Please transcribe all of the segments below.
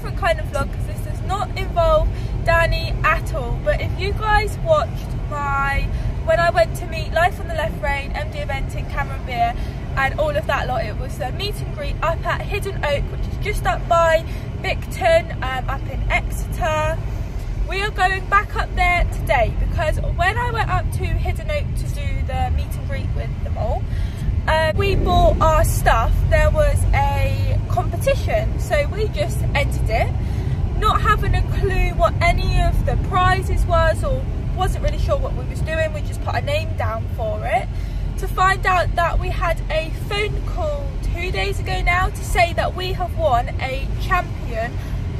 different kind of vlog because this does not involve Danny at all. But if you guys watched when I went to meet Life on the Left Rein, MD Eventing, Cameron Beer and all of that lot, it was a meet and greet up at Hidden Oak, which is just up by Bicton, up in Exeter. We are going back up there today because when I went up to Hidden Oak to do the meet and greet with them all, we bought our stuff. There was a competition, so we just entered it, not having a clue what any of the prizes was, or wasn't really sure what we was doing. We just put a name down for it, to find out that we had a phone call 2 days ago now to say that we have won a champion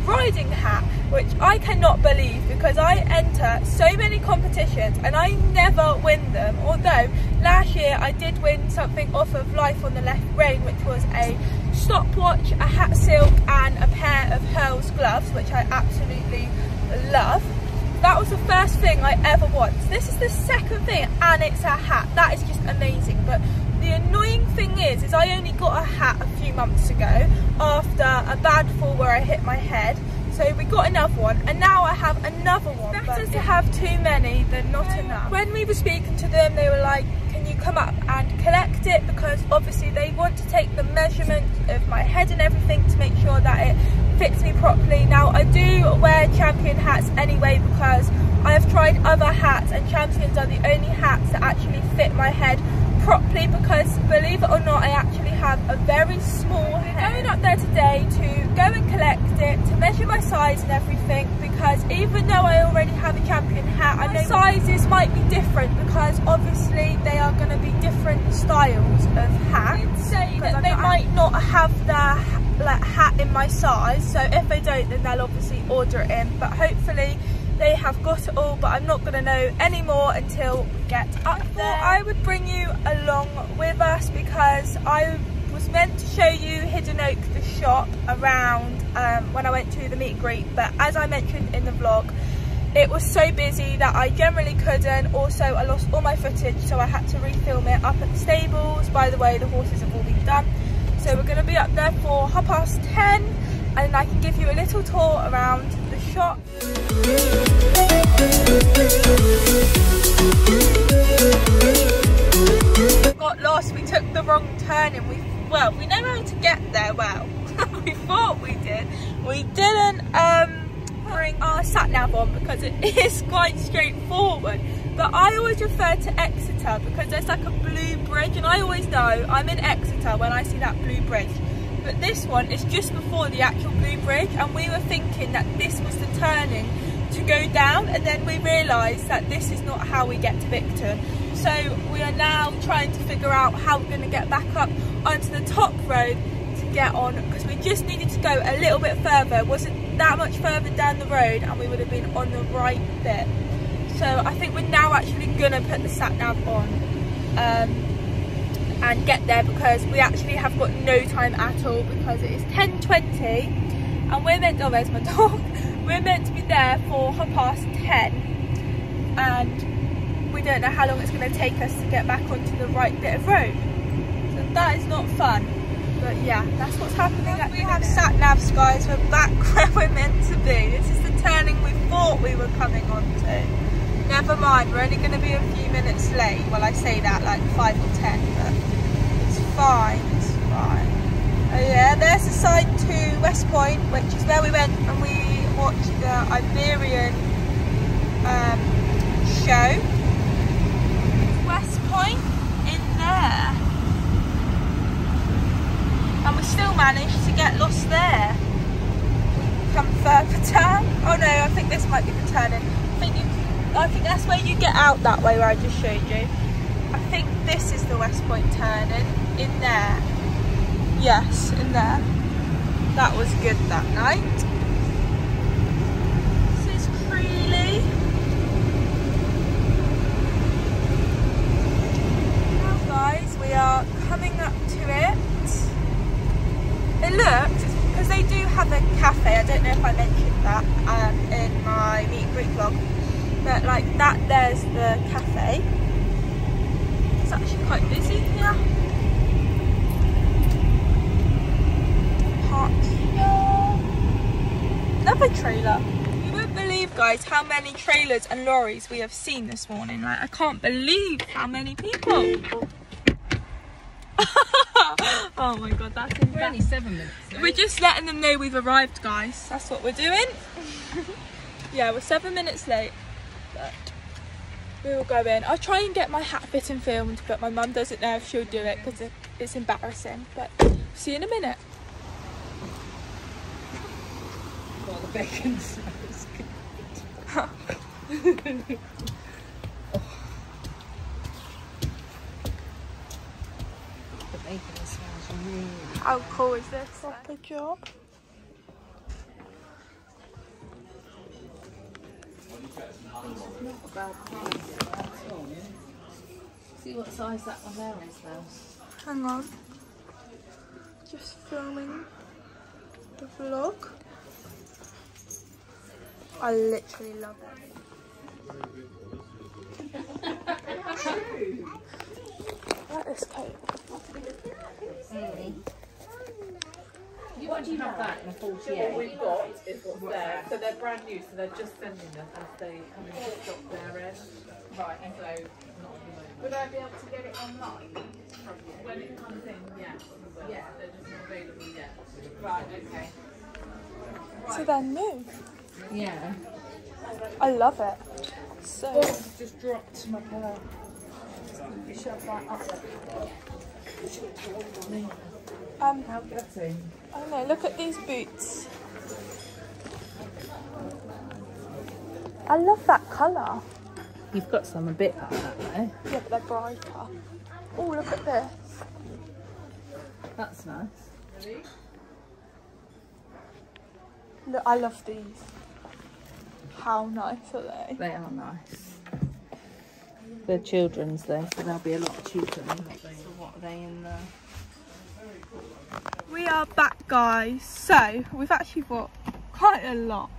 riding hat, which I cannot believe because I enter so many competitions and I never win them. Although last year I did win something off of Life on the Left Rein, which was a stopwatch, a hat silk and a pair of Hurls gloves, which I absolutely love. That was the first thing I ever won. So this is the second thing and it's a hat. That is just amazing. But the annoying thing is I only got a hat a few months ago after a bad fall where I hit my head. So we got another one and now I have another one. It's better to have too many than not enough. When we were speaking to them, they were like, can you come up and collect it? Because obviously they want to take the measurement of my head and everything to make sure that it fits me properly. Now I do wear champion hats anyway because I have tried other hats and champions are the only hats that actually fit my head properly, because believe it or not I actually have a very small head. We're going up there today to go and collect it, to measure my size and everything, because even though I already have a champion hat, I know sizes might be different because obviously they are going to be different styles of hats. Say that they might not have the hat in my size, so if they don't then they'll obviously order it in, but hopefully they have got it all. But I'm not going to know any more until we get up there. I would bring you along with us because I was meant to show you Hidden Oak, the shop, around when I went to the meet and greet, but as I mentioned in the vlog, it was so busy that I generally couldn't. Also I lost all my footage, so I had to refilm it up at the stables. By the way, the horses have all been done, so we're going to be up there for 10:30 and I can give you a little tour around the shop. Got lost, we took the wrong turn and we know how to get there. Well, we thought we did. We didn't bring our sat nav on because it is quite straightforward, but I always refer to Exeter because there's like a blue bridge and I always know I'm in Exeter when I see that blue bridge. But this one is just before the actual blue bridge and we were thinking that this was the turning to go down, and then we realised that this is not how we get to Bicton. So we are now trying to figure out how we're going to get back up onto the top road to get on, because we just needed to go a little bit further. It wasn't that much further down the road and we would have been on the right bit. So I think we're now actually going to put the sat nav on and get there, because we actually have got no time at all because it is 10:20 and we're meant, oh there's my dog, we're meant to be there for 10:30 and we don't know how long it's going to take us to get back onto the right bit of road. So that is not fun, but yeah, that's what's happening. We have sat navs, guys, we're back where we're meant to be. This is the turning we thought we were coming onto. Never mind, we're only going to be a few minutes late. Well, I say that like 5 or 10, but it's fine, it's fine. Oh yeah, there's the side to West Point, which is where we went and we watched the Iberian show. West Point in there. And we still managed to get lost there. Come further down. Oh no, I think this might be the turning. I think that's where you get out that way where I just showed you. I think this is the West Point turning, in there. Yes, in there. That was good that night. This is Creeley. Now guys, we are coming up to it. It looks, because they do have a cafe, I don't know if I mentioned that in my meet and greet vlog. But like that, there's the cafe. It's actually quite busy here. Park here. another trailer. You won't believe, guys, how many trailers and lorries we have seen this morning. Like, I can't believe how many people. Oh my god, that's insane. We're only 7 minutes late. We're just letting them know we've arrived, guys. That's what we're doing. Yeah, we're 7 minutes late, but we will go in. I'll try and get my hat fitting filmed, but my mum doesn't know if she'll do it because it's embarrassing. But see you in a minute. Well, the bacon smells good. The bacon smells really good. How cool is this? Proper job. Not a bad price at all. See what size that one there is though. Hang on. Just filming the vlog. I literally love it. That is cute. What do you have that in a 48? What we've got is what's there. So they're brand new, so they're just sending us as they come in to stock their end. Right, so not at the moment. Would I be able to get it online from you? When it comes in, yes. Yeah, they're just not available yet. Right, okay. So they're new. Yeah. I love it. So Just dropped my pearl. Shove that up there. How getting? I don't know, look at these boots. I love that colour. You've got some a bit like that though. Yeah, but they're brighter. Oh, look at this. That's nice. Look, I love these. How nice are they? They are nice. They're children's though, so they'll be a lot cheaper than what are they in there? We are back, guys. So we've actually bought quite a lot.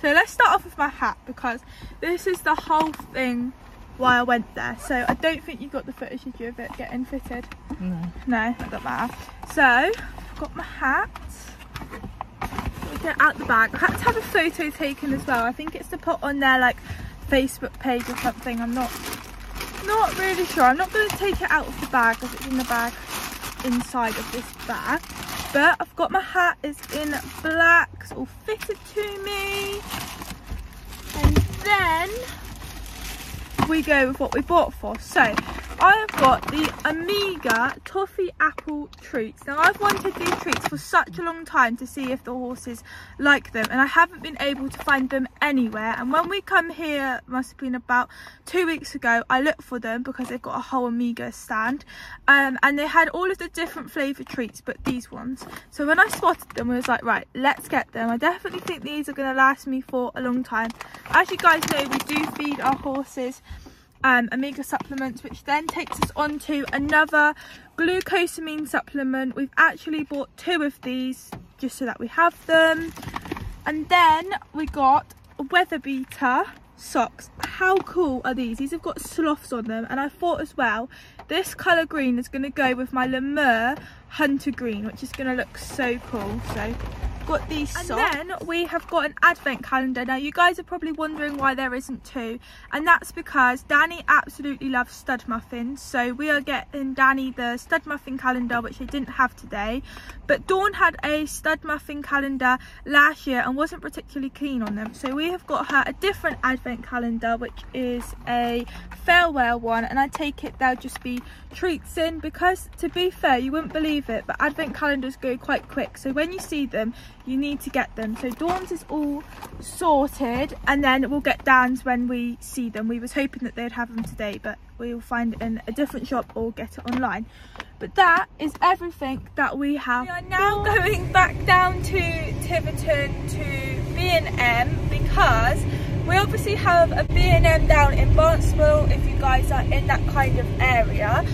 So let's start off with my hat because this is the whole thing why I went there. So I don't think you got the footage of it getting fitted. No, that doesn't matter. So I've got my hat. We get out the bag. I had to have a photo taken as well. I think it's to put on their like Facebook page or something. I'm not really sure. I'm not going to take it out of the bag because it's in the bag inside of this bag. But I've got my hat, it's in black, it's all fitted to me. And then we go with what we bought for. So I have got the Amiga Toffee Apple Treats. Now I've wanted these treats for such a long time to see if the horses like them, and I haven't been able to find them anywhere. And when we come here, must have been about 2 weeks ago, I looked for them because they've got a whole Amiga stand, and they had all of the different flavour treats but these ones. So when I spotted them, I was like, right, let's get them. I definitely think these are going to last me for a long time. As you guys know, we do feed our horses Amiga supplements, which then takes us on to another glucosamine supplement. We've actually bought 2 of these just so that we have them. And then we got a Weather Beater socks. How cool are these? These have got sloths on them, and I thought as well this colour green is going to go with my Lemur Hunter Green, which is going to look so cool. So got these socks. And then we have got an advent calendar. Now you guys are probably wondering why there isn't 2, and that's because Danny absolutely loves stud muffins, so we are getting Danny the stud muffin calendar, which I didn't have today. But Dawn had a stud muffin calendar last year and wasn't particularly keen on them, so we have got her a different advent calendar, which is a farewell one, and I take it there'll just be treats in, because to be fair, you wouldn't believe it, but advent calendars go quite quick, so when you see them you need to get them. So Dawn's is all sorted, and then we'll get Dan's when we see them. We was hoping that they'd have them today, but we'll find it in a different shop or get it online. But that is everything that we have. We are now going back down to Tiverton to B&M because we obviously have a B&M down in Barnstable if you guys are in that kind of area.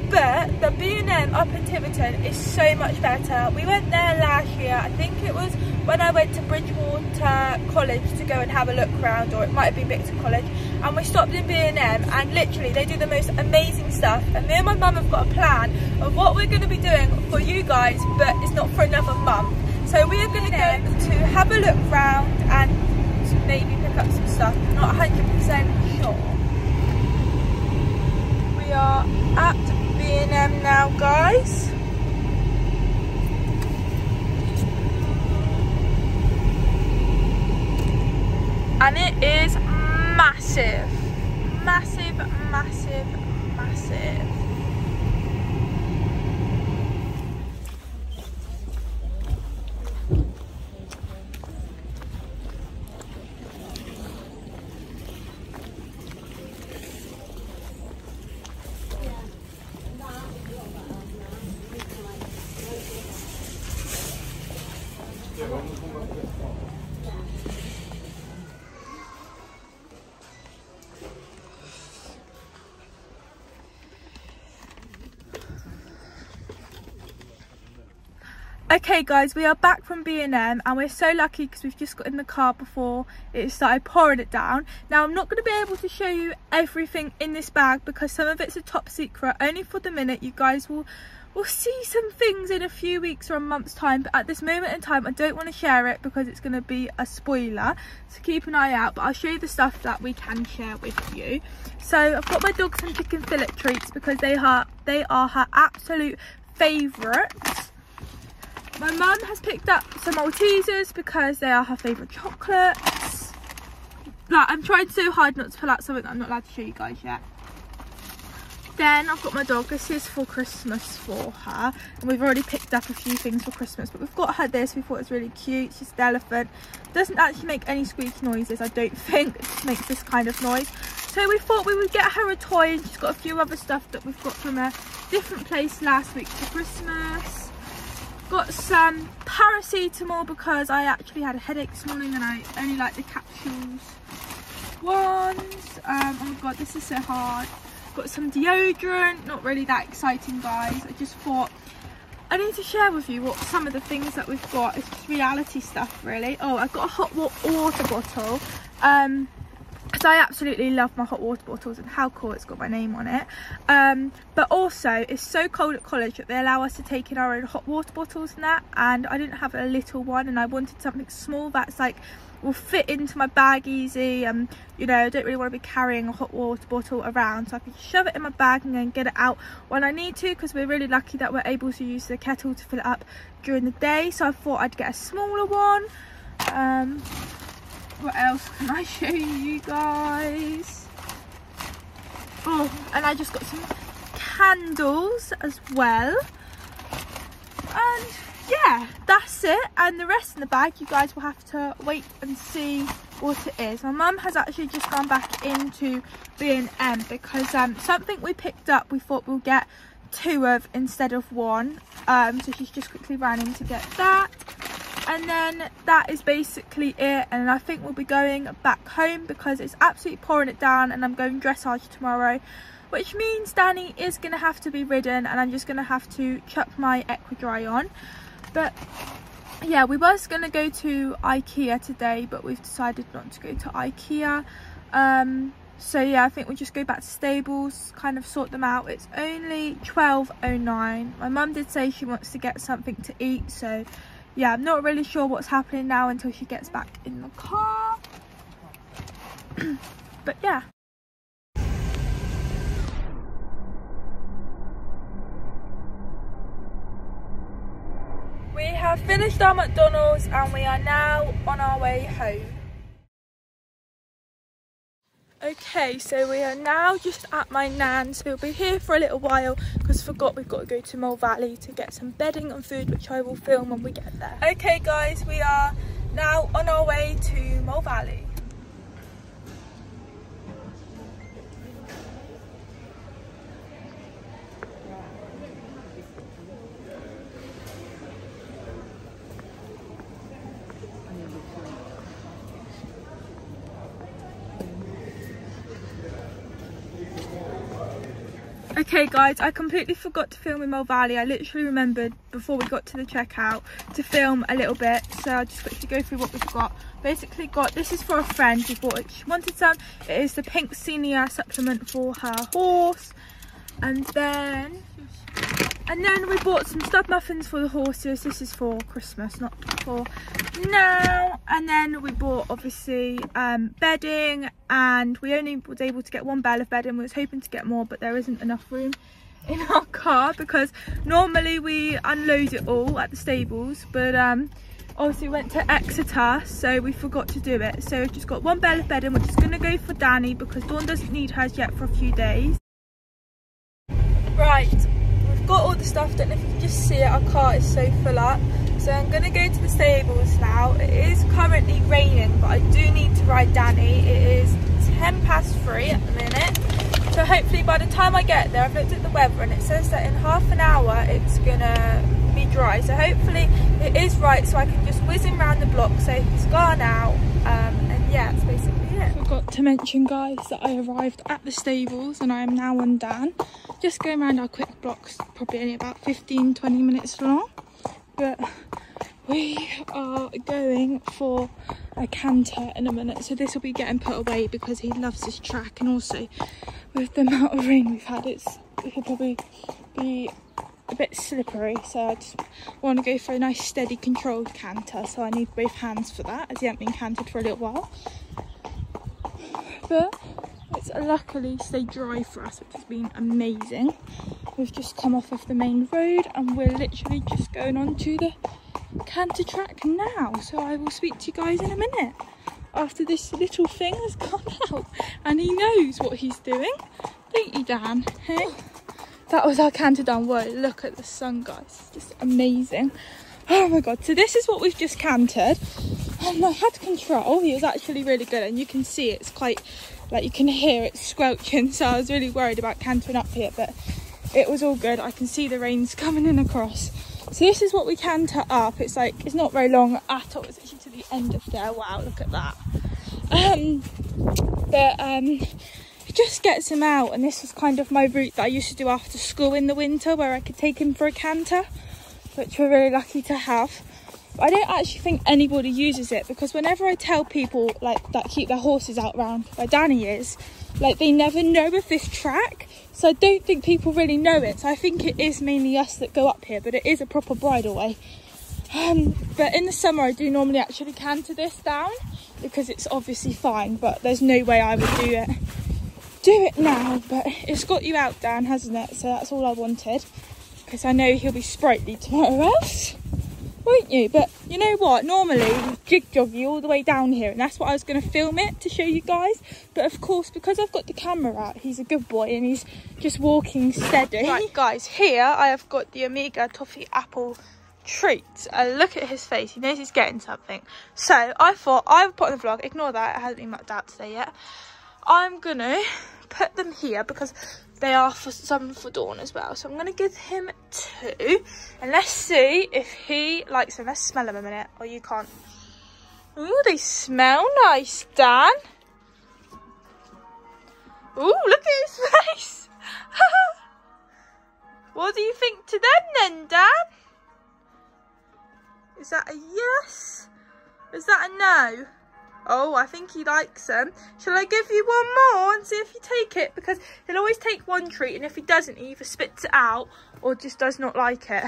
But the B&M up in Tiverton is so much better. We went there last year, I think it was when I went to Bridgewater College to go and have a look around, or it might have been Victor College, and we stopped in B&M, and literally they do the most amazing stuff, and me and my mum have got a plan of what we're going to be doing for you guys, but it's not for another month. So we are going to go to have a look round and maybe pick up some stuff. I'm not 100% sure. We are at B&M now, guys. And it is massive. Massive, massive, massive. Okay guys, we are back from B&M and we're so lucky because we've just got in the car before it started pouring it down. Now I'm not going to be able to show you everything in this bag because some of it's a top secret, only for the minute. You guys will see some things in a few weeks or a month's time, but at this moment in time I don't want to share it because it's going to be a spoiler, so keep an eye out. But I'll show you the stuff that we can share with you. So I've got my dog some chicken fillet treats because they are her absolute favourites. My mum has picked up some Maltesers because they are her favourite chocolates. Like, I'm trying so hard not to pull out something that I'm not allowed to show you guys yet. Then I've got my dog. This is for Christmas for her. And we've already picked up a few things for Christmas. But we've got her this. We thought it was really cute. She's an elephant. Doesn't actually make any squeaky noises, I don't think. It just makes this kind of noise. So we thought we would get her a toy. And she's got a few other stuff that we've got from a different place last week for Christmas. Got some paracetamol because I actually had a headache this morning and I only like the capsules ones. Oh my god, this is so hard. Got some deodorant, not really that exciting guys. I just thought I need to share with you what some of the things that we've got. It's just reality stuff really. Oh, I've got a hot water bottle. Because I absolutely love my hot water bottles and how cool it's got my name on it. But also it's so cold at college that they allow us to take in our own hot water bottles and that, and I didn't have a little one and I wanted something small that's like will fit into my bag easy. You know, I don't really want to be carrying a hot water bottle around, so I can shove it in my bag and then get it out when I need to, because we're really lucky that we're able to use the kettle to fill it up during the day. So I thought I'd get a smaller one. What else can I show you guys? Oh, and I just got some candles as well. And yeah, that's it. And the rest in the bag, you guys will have to wait and see what it is. My mum has actually just gone back into B&M because something we picked up we thought we'll get 2 of instead of 1. So she's just quickly running to get that. And then that is basically it, and I think we'll be going back home because it's absolutely pouring it down and I'm going dressage tomorrow, which means Danny is going to have to be ridden and I'm just going to have to chuck my Equidry on. But yeah, we was going to go to IKEA today, but we've decided not to go to IKEA. So yeah, I think we'll just go back to stables, kind of sort them out. It's only 12:09. My mum did say she wants to get something to eat, so yeah, I'm not really sure what's happening now until she gets back in the car. But yeah. We have finished our McDonald's and we are now on our way home. Okay, so we are now just at my nan's. We'll be here for a little while because I forgot we've got to go to Mole Valley to get some bedding and food, which I will film when we get there. Okay guys, we are now on our way to Mole Valley. Okay guys, I completely forgot to film in Mole Valley. I literally remembered before we got to the checkout to film a little bit, so I'll just quickly go through what we've got. Basically got, this is for a friend who bought it, she wanted some. It is the Pink Senior supplement for her horse. And then And then we bought some stuffed muffins for the horses. This is for Christmas, not for now. And then we bought obviously bedding, and we only was able to get one bale of bedding. We was hoping to get more, but there isn't enough room in our car because normally we unload it all at the stables, but obviously we went to Exeter, so we forgot to do it. So we've just got one bale of bedding, which is going to go for Danny because Dawn doesn't need hers yet for a few days. Right, we've got all the stuff. Don't know if you can just see it, our car is so full up. So I'm going to go to the stables now. It is currently raining, but I do need to ride Danny. It is 3:10 at the minute. So hopefully by the time I get there, I've looked at the weather and it says that in half an hour it's gonna be dry. So hopefully it is right, so I can just whiz him around the block so he's gone out. And yeah, that's basically it. I forgot to mention, guys, that I arrived at the stables and I am now on Dan. Just going around our quick blocks, probably only about 15-20 minutes long. But we are going for a canter in a minute, so this will be getting put away because he loves this track, and also with the amount of rain we've had, it could probably be a bit slippery, so I just want to go for a nice steady controlled canter, so I need both hands for that as he hasn't been cantered for a little while. But it's luckily stayed dry for us, which has been amazing. We've just come off of the main road and we're literally just going on to the canter track now, so I will speak to you guys in a minute after this little thing has gone out and he knows what he's doing, don't you, Dan? Hey, that was our canter done. Whoa, look at the sun, guys, it's just amazing. Oh my god, so this is what we've just cantered, and I had control. He was actually really good, and you can see it's quite, like, you can hear it squelching, so I was really worried about cantering up here, but it was all good. I can see the rain's coming in across. So this is what we canter up. It's like, it's not very long at all. It's actually to the end of there. Wow, look at that. It just gets him out, and this was kind of my route that I used to do after school in the winter, where I could take him for a canter, which we're really lucky to have. But I don't actually think anybody uses it, because whenever I tell people like that keep their horses out round where Danny is, like, they never know of this track. So I don't think people really know it. So I think it is mainly us that go up here, but it is a proper bridle way. But in the summer I do normally actually canter this down because it's obviously fine, but there's no way I would do it now. But it's got you out, Dan, hasn't it? So that's all I wanted, because I know he'll be sprightly tomorrow else, won't you? But you know what, normally we jig jog you all the way down here, and that's what I was going to film it to show you guys, but of course because I've got the camera out, he's a good boy and he's just walking steady. Right guys, here I have got the Omega Toffee Apple treat. Look at his face, he knows he's getting something. So I thought I would put on the vlog, ignore that, it hasn't been mucked out today yet. I'm gonna put them here because they are some for Dawn as well. So I'm going to give him 2. And let's see if he likes them. Let's smell them a minute. Oh, you can't. Ooh, they smell nice, Dan. Ooh, look at his face. What do you think to them then, Dan? Is that a yes? Is that a no? Oh, I think he likes them. Shall I give you one more and see if you take it? Because he'll always take one treat, and if he doesn't, he either spits it out or just does not like it.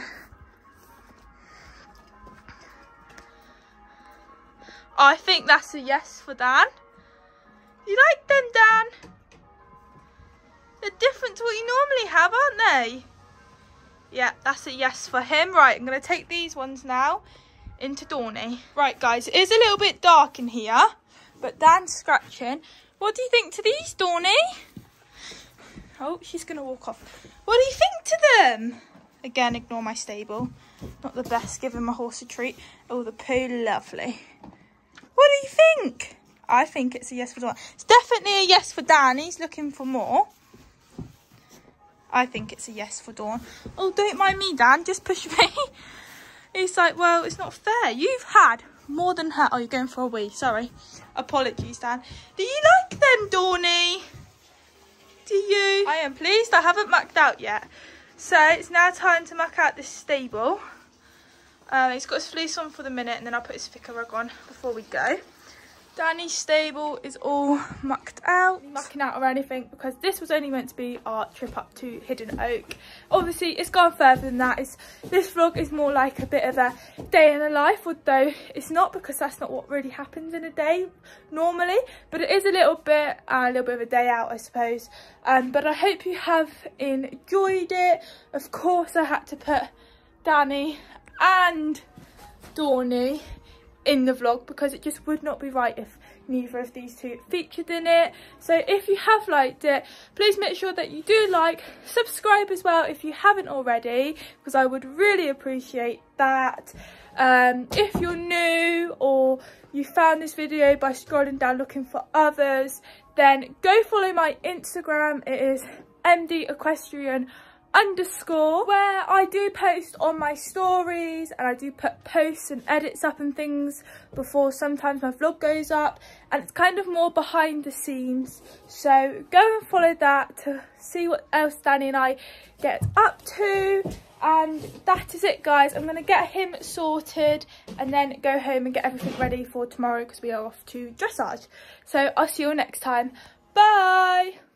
I think that's a yes for Dan. You like them, Dan? They're different to what you normally have, aren't they? Yeah, that's a yes for him. Right, I'm going to take these ones now into Dawny. Right guys, it is a little bit dark in here, but Dan's scratching. What do you think to these, Dawny? Oh, she's gonna walk off. What do you think to them? Again, ignore my stable. Not the best giving my horse a treat. Oh, the poo, lovely. What do you think? I think it's a yes for Dawn. It's definitely a yes for Dan. He's looking for more. I think it's a yes for Dawn. Oh, don't mind me, Dan, just push me. He's like, well, it's not fair. You've had more than her. Oh, you're going for a wee. Sorry. Apologies, Dan. Do you like them, Dawny? Do you? I am pleased I haven't mucked out yet. So it's now time to muck out this stable. He's got his fleece on for the minute, and then I'll put his thicker rug on before we go. Danny's stable is all mucked out. Mucking out or anything, because this was only meant to be our trip up to Hidden Oak. Obviously it's gone further than that. This vlog is more like a bit of a day in the life, although it's not, because that's not what really happens in a day normally, but it is a little bit of a day out, I suppose. But I hope you have enjoyed it. Of course I had to put Danny and Dawny in the vlog because it just would not be right if neither of these two featured in it. So if you have liked it, please make sure that you do subscribe as well if you haven't already, because I would really appreciate that. If you're new or you found this video by scrolling down looking for others, then go follow my Instagram. It is mdequestrian_, where I do post on my stories, and I do put posts and edits up and things before sometimes my vlog goes up, and it's kind of more behind the scenes. So go and follow that to see what else Danny and I get up to. And that is it, guys. I'm going to get him sorted and then go home and get everything ready for tomorrow, because we are off to dressage. So I'll see you all next time. Bye.